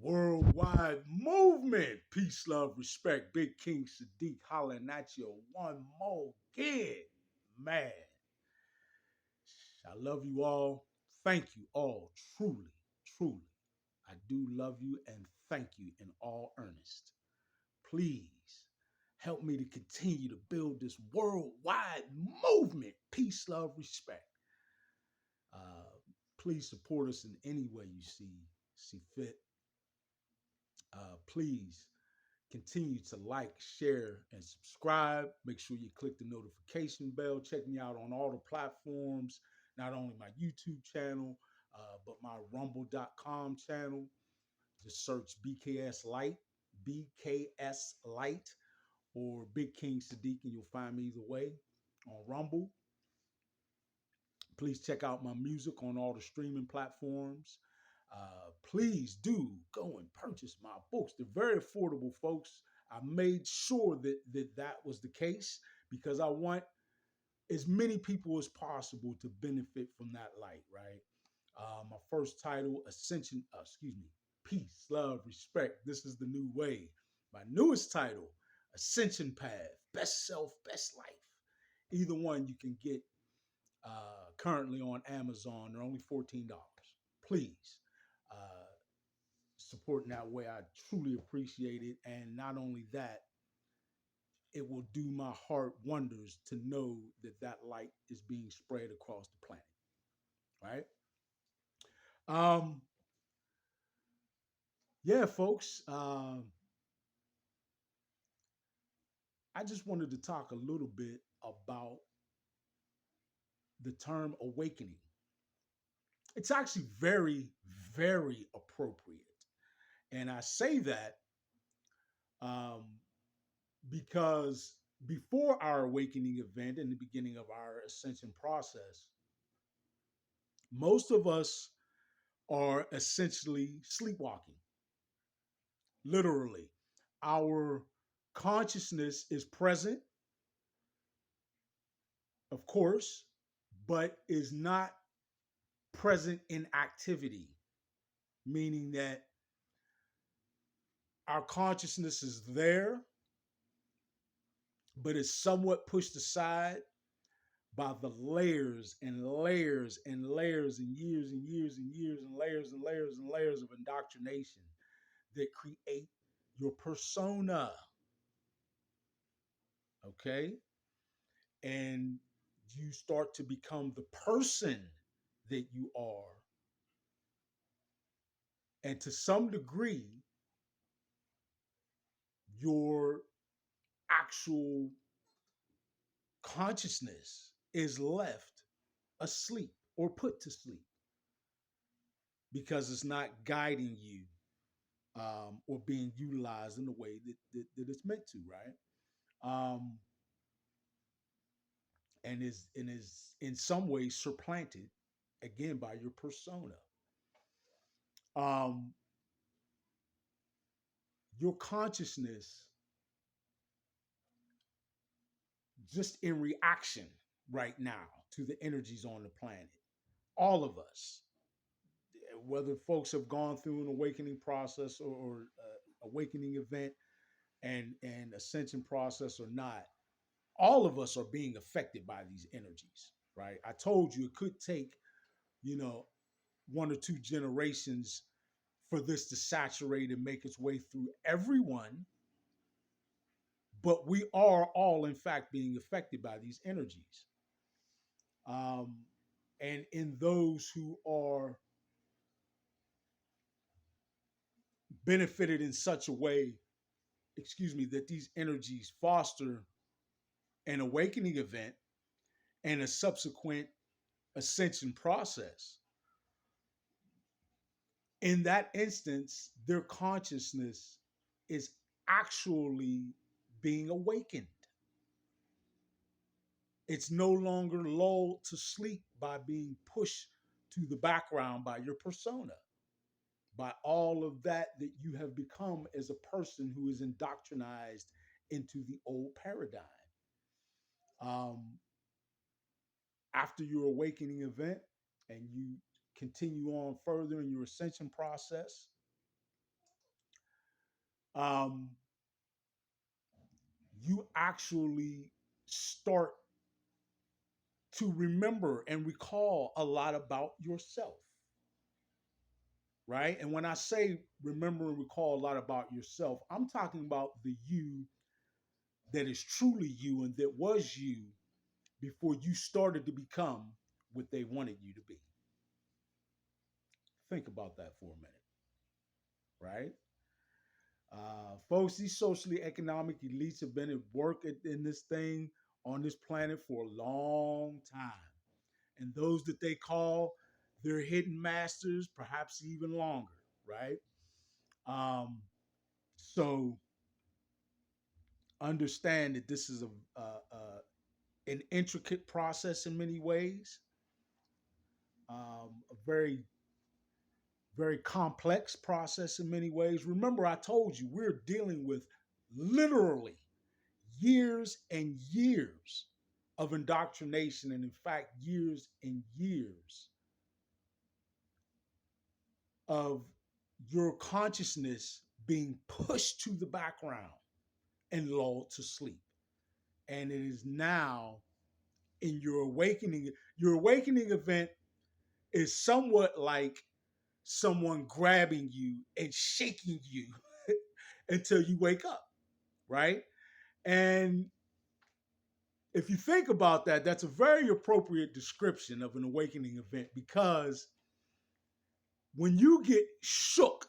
Worldwide movement. Peace, love, respect. Big King Sadiq hollering at you one more again. Man, I love you all. Thank you all. Truly, truly. I do love you and thank you in all earnest. Please help me to continue to build this worldwide movement. Peace, love, respect. Uh, please support us in any way you see fit. Please continue to like, share, and subscribe. Make sure you click the notification bell. Check me out on all the platforms, not only my YouTube channel, but my rumble.com channel. Just search BKS Light, BKS Light, or Big King Sadiq, and you'll find me either way on Rumble. Please check out my music on all the streaming platforms. Please do go and purchase my books. They're very affordable, folks. I made sure that was the case because I want as many people as possible to benefit from that light, right? My first title, Ascension, Peace, Love, Respect. This is the new way. My newest title, Ascension Path, Best Self, Best Life. Either one you can get currently on Amazon. They're only $14. Please uh, support in that way. I truly appreciate it. And not only that, it will do my heart wonders to know that that light is being spread across the planet. Right? Um, yeah, folks. I just wanted to talk a little bit about the term awakening. It's actually very, very appropriate. And I say that um, because before our awakening event in the beginning of our ascension process, most of us are essentially sleepwalking, literally. Our consciousness is present, of course, but is not present in activity, meaning that our consciousness is there, but is somewhat pushed aside by the layers and layers and layers and years and years and years and layers and layers and layers of indoctrination that create your persona. Okay. And you start to become the person that you are. And to some degree, your actual consciousness is left asleep or put to sleep because it's not guiding you or being utilized in the way that it's meant to, right? Um, and is in some ways supplanted again by your persona. Um, your consciousness, just in reaction right now to the energies on the planet, all of us, whether folks have gone through an awakening process or awakening event and ascension process or not, all of us are being affected by these energies, right? I told you it could take, you know, one or two generations for this to saturate and make its way through everyone. But we are all, in fact, being affected by these energies. Um, and in those who are benefited in such a way, that these energies foster an awakening event and a subsequent ascension process. In that instance, their consciousness is actually being awakened. It's no longer lulled to sleep by being pushed to the background by your persona, by all of that you have become as a person who is indoctrinized into the old paradigm. Um, After your awakening event and you continue on further in your ascension process, um, you actually start to remember and recall a lot about yourself, right? And when I say remember and recall a lot about yourself, I'm talking about the you that is truly you and that was you before you started to become what they wanted you to be. Think about that for a minute, right? Folks, these socially economic elites have been at work in this thing on this planet for a long time. And those that they call their hidden masters, perhaps even longer, right? Um, so understand that this is an intricate process in many ways, a very complex process in many ways. Remember, I told you we're dealing with literally years and years of indoctrination, and in fact, years and years of your consciousness being pushed to the background and lulled to sleep. And it is now in your awakening. Your awakening event is somewhat like someone grabbing you and shaking you until you wake up, right? And if you think about that, that's a very appropriate description of an awakening event, because when you get shook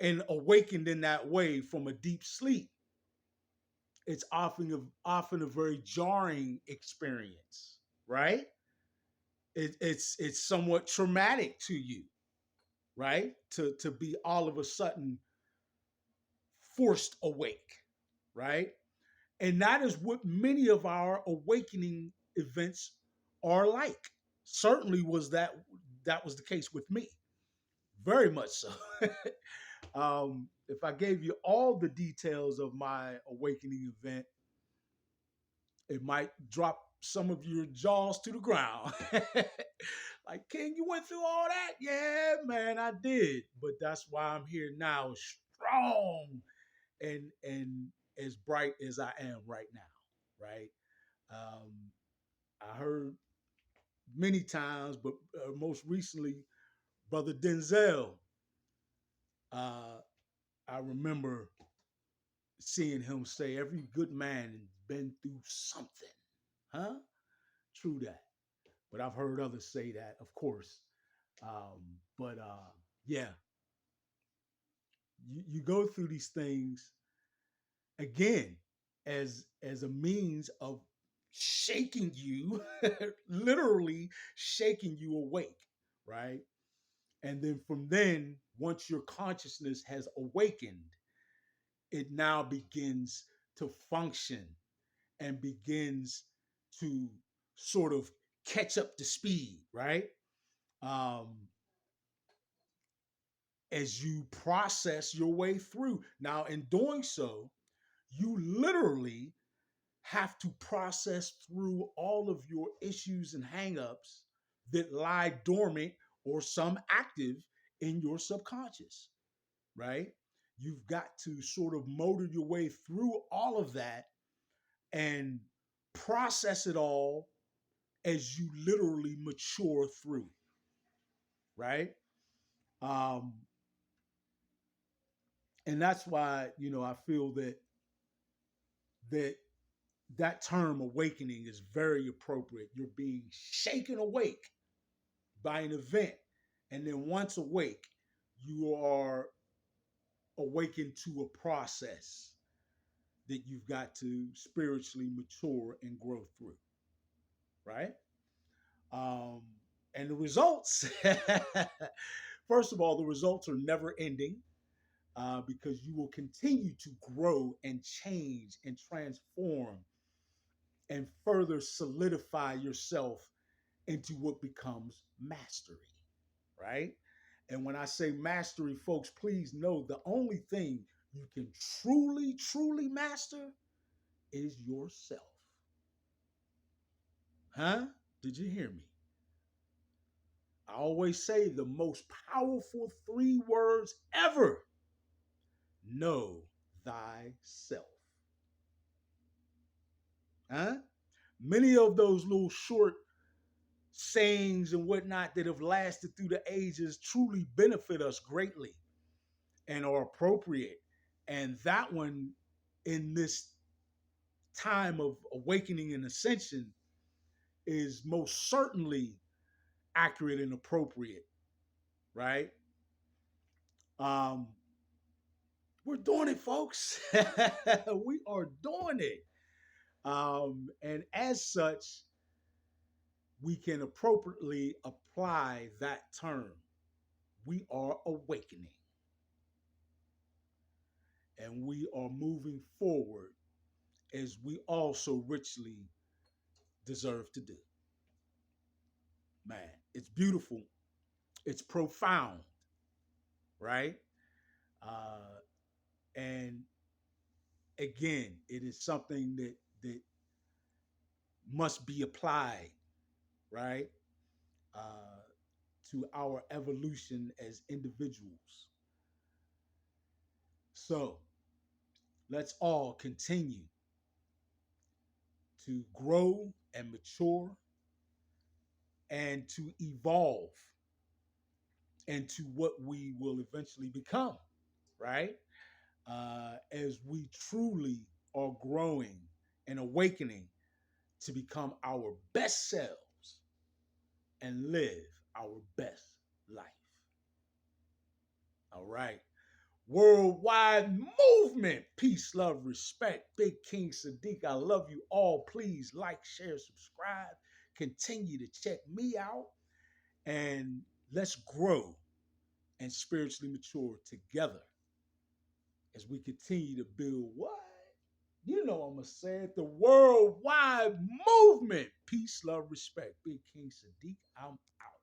and awakened in that way from a deep sleep, it's often a very jarring experience, right? It's somewhat traumatic to you, right? To be all of a sudden forced awake, right? And that is what many of our awakening events are like. Certainly that was the case with me, very much so. If I gave you all the details of my awakening event, it might drop some of your jaws to the ground. Like, King, you went through all that? Yeah, man, I did. But that's why I'm here now, strong and as bright as I am right now, right? Um, I heard many times, but most recently, Brother Denzel. Uh, I remember seeing him say, "Every good man has been through something." Huh? True that. But I've heard others say that, of course. But yeah, you go through these things again as a means of shaking you, literally shaking you awake, right? And then from then, once your consciousness has awakened, it now begins to function and begins to sort of catch up to speed, right? Um, as you process your way through. Now, in doing so, you literally have to process through all of your issues and hangups that lie dormant or some active in your subconscious, right? You've got to sort of motor your way through all of that and process it all as you literally mature through, right? Um, and that's why, I feel that that term awakening is very appropriate. You're being shaken awake by an event. And then once awake, you are awakened to a process that you've got to spiritually mature and grow through, right? Um, and the results, first of all, the results are never ending, because you will continue to grow and change and transform and further solidify yourself into what becomes mastery, right? And when I say mastery, folks, please know the only thing you can truly master is yourself. Huh? Did you hear me? I always say the most powerful three words ever: know, thyself. Huh? Many of those little short sayings and whatnot that have lasted through the ages truly benefit us greatly and are appropriate. And that one, in this time of awakening and ascension, is most certainly accurate and appropriate, right? Um, we're doing it, folks. We are doing it. And as such, we can appropriately apply that term. We are awakening and we are moving forward as we also richly deserve to do. Man, it's beautiful. It's profound, right? Uh, and again, it is something that must be applied, right, uh, to our evolution as individuals. So let's all continue to grow and mature and to evolve into what we will eventually become, right? As we truly are growing and awakening to become our best selves and live our best life. All right. Worldwide movement. Peace, love, respect. Big King Sadiq, I love you all. Please like, share, subscribe. Continue to check me out. And let's grow and spiritually mature together as we continue to build what? You know I'm going to say it. The worldwide movement. Peace, love, respect. Big King Sadiq, I'm out.